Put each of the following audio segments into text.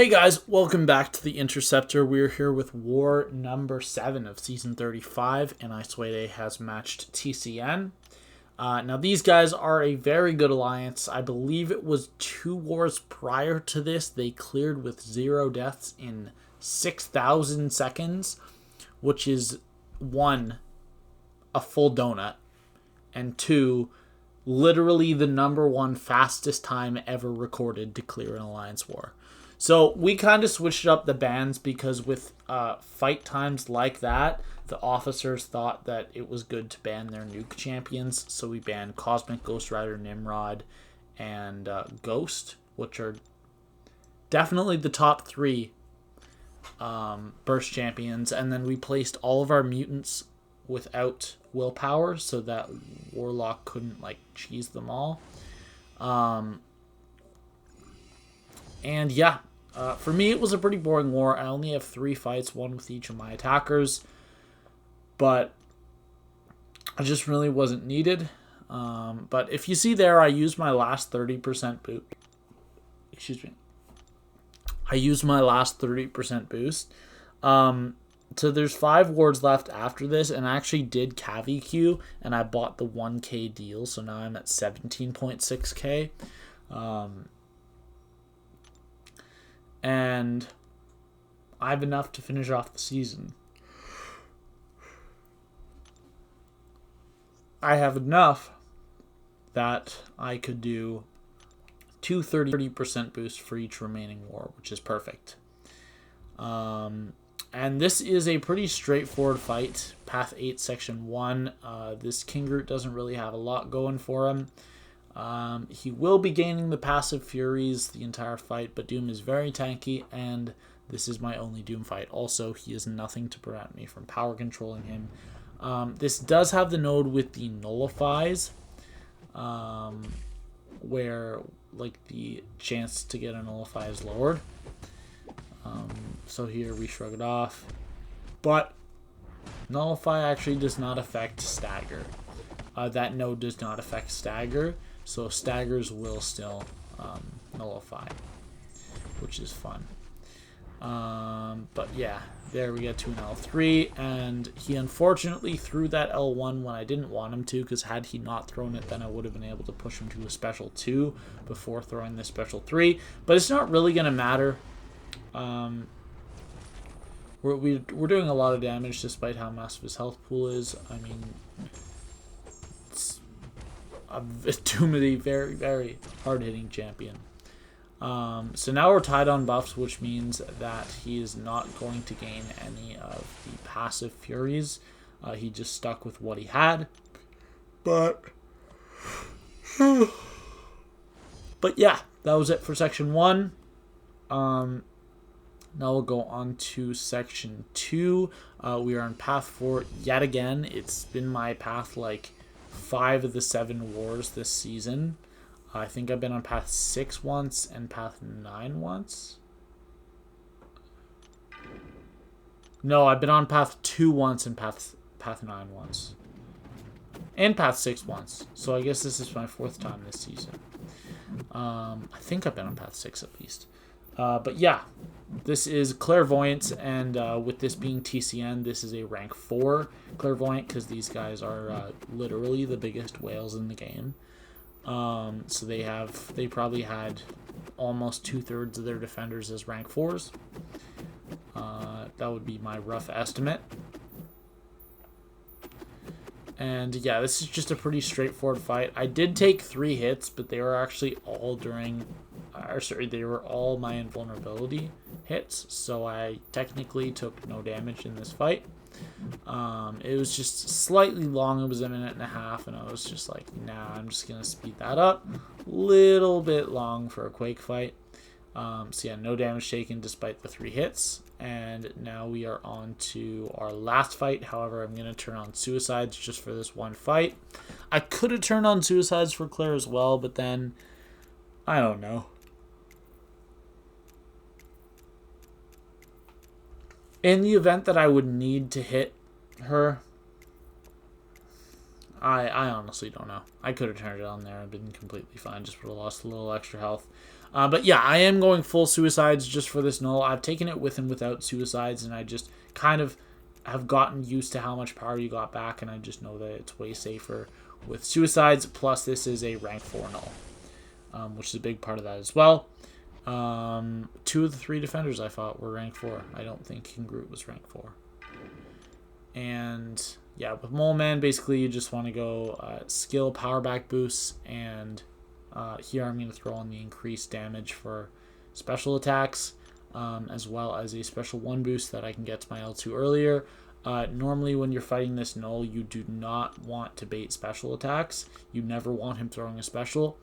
Hey guys, welcome back to the Interceptor. We're here with war number 7 of season 35, and ISO8A has matched TCN. Now these guys are a very good alliance. I believe it was 2 wars prior to this. They cleared with 0 deaths in 6,000 seconds, which is 1, a full donut, and 2, literally the #1 fastest time ever recorded to clear an alliance war. So we kind of switched up the bans because with fight times like that, the officers thought that it was good to ban their nuke champions. So we banned Cosmic, Ghost Rider, Nimrod, and Ghost, which are definitely the top 3 burst champions. And then we placed all of our mutants without willpower so that Warlock couldn't cheese them all. And yeah, for me, it was a pretty boring war. I only have 3 fights, 1 with each of my attackers. But it just really wasn't needed. But if you see there, I used my last 30% boost. Excuse me. I used my last 30% boost. So there's 5 wards left after this, and I actually did CaviQ, and I bought the 1k deal, so now I'm at 17.6k. And I have enough to finish off the season. I have enough that I could do 2 30% boosts for each remaining war, which is perfect. And this is a pretty straightforward fight. Path 8, Section 1. This King Groot doesn't really have a lot going for him. He will be gaining the passive Furies the entire fight, but Doom is very tanky, and this is my only Doom fight. Also, he has nothing to prevent me from power controlling him. This does have the node with the nullifies, where the chance to get a nullify is lowered. So here we shrug it off, but nullify actually does not affect stagger. That node does not affect stagger, so staggers will still nullify, which is fun. But yeah, there we get to an L3, and he unfortunately threw that L1 when I didn't want him to, because had he not thrown it, then I would have been able to push him to a special 2 before throwing the special 3. But it's not really going to matter. We're doing a lot of damage despite how massive his health pool is. I mean, it's a Doom is a very, very hard-hitting champion. So now we're tied on buffs, which means that he is not going to gain any of the passive Furies. He just stuck with what he had. But yeah, that was it for Section 1. Now we'll go on to Section 2. We are on Path 4 yet again. It's been my path 5 of the 7 wars this season. I think I've been on Path 6 once and Path 9 once. No, I've been on Path 2 once and Path 9 once. And Path 6 once. So I guess this is my 4th time this season. I think I've been on Path 6 at least. But yeah, this is Clairvoyant, and with this being TCN, this is a rank 4 Clairvoyant, because these guys are literally the biggest whales in the game. So they probably had almost 2/3 of their defenders as rank 4s. That would be my rough estimate. And yeah, this is just a pretty straightforward fight. I did take 3 hits, but they were actually all they were all my invulnerability hits, so I technically took no damage in this fight. It was just slightly long. It was 1.5 minutes, and I was just like, nah, I'm just gonna speed that up. Little bit long for a Quake fight. So yeah, no damage taken despite the 3 hits. And now we are on to our last fight. However, I'm gonna turn on Suicides just for this one fight. I could have turned on Suicides for Claire as well, but then I don't know. In the event that I would need to hit her, I honestly don't know. I could have turned it on there and been completely fine. Just would have lost a little extra health. But yeah, I am going full suicides just for this Knull. I've taken it with and without suicides, and I just kind of have gotten used to how much power you got back, and I just know that it's way safer with suicides. Plus, this is a rank 4 Knull, which is a big part of that as well. 2 of the 3 defenders I fought were rank 4. I don't think King Groot was rank 4. And yeah, with Moleman, basically you just want to go skill, power back boosts, and here I'm going to throw on the increased damage for special attacks, as well as a special 1 boost that I can get to my L2 earlier. Normally when you're fighting this Knull, you do not want to bait special attacks. You never want him throwing a special,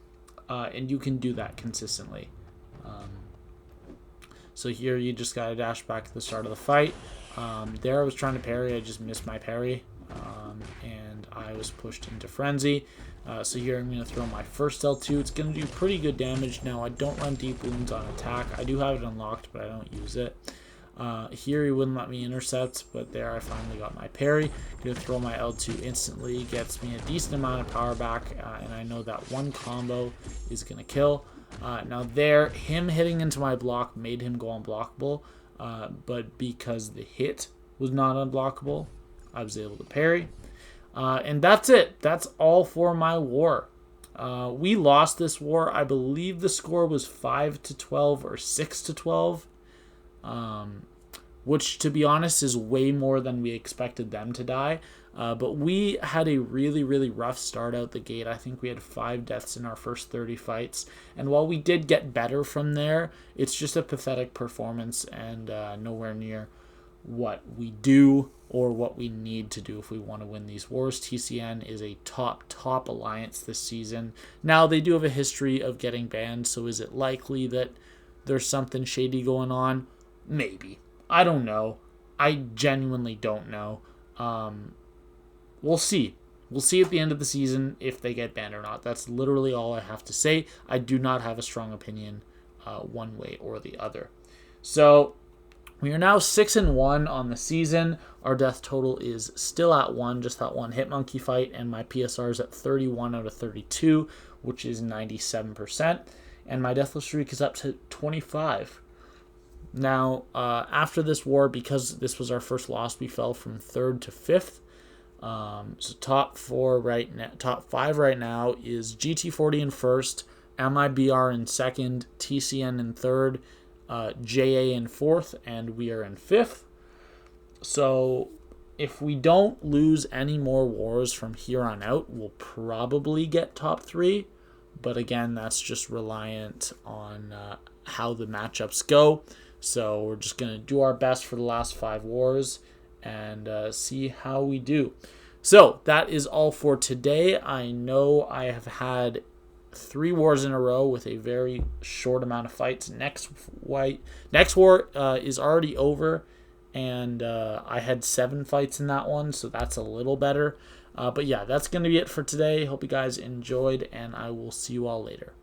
and you can do that consistently. So here you just got to dash back at the start of the fight. There I was trying to parry, I just missed my parry, and I was pushed into frenzy. So here I'm going to throw my first L2. It's going to do pretty good damage. Now I don't run deep wounds on attack. I do have it unlocked, but I don't use it. Here he wouldn't let me intercept, but there I finally got my parry. Going to throw my L2 instantly, gets me a decent amount of power back, and I know that one combo is going to kill. Now there, him hitting into my block made him go unblockable, but because the hit was not unblockable, I was able to parry. And that's it. That's all for my war. We lost this war. I believe the score was 5-12 or 6-12, which, to be honest, is way more than we expected them to die. But we had a really, really rough start out the gate. I think we had 5 deaths in our first 30 fights. And while we did get better from there, it's just a pathetic performance and nowhere near what we do or what we need to do if we want to win these wars. TCN is a top alliance this season. Now, they do have a history of getting banned, so is it likely that there's something shady going on? Maybe. I don't know. I genuinely don't know. We'll see. We'll see at the end of the season if they get banned or not. That's literally all I have to say. I do not have a strong opinion one way or the other. So we are now 6-1 on the season. Our death total is still at 1, just that one hit monkey fight, and my PSR is at 31 out of 32, which is 97%. And my deathless streak is up to 25. Now, after this war, because this was our first loss, we fell from 3rd to 5th. So top 5 right now is GT40 in 1st, MIBR in 2nd, TCN in 3rd, JA in 4th, and we are in 5th. So if we don't lose any more wars from here on out, we'll probably get top 3. But again, that's just reliant on how the matchups go. So we're just going to do our best for the last 5 wars and see how we do. So that is all for today. I know I have had 3 wars in a row with a very short amount of fights. Next war is already over, and I had 7 fights in that one, so that's a little better. But yeah, that's going to be it for today. Hope you guys enjoyed, and I will see you all later.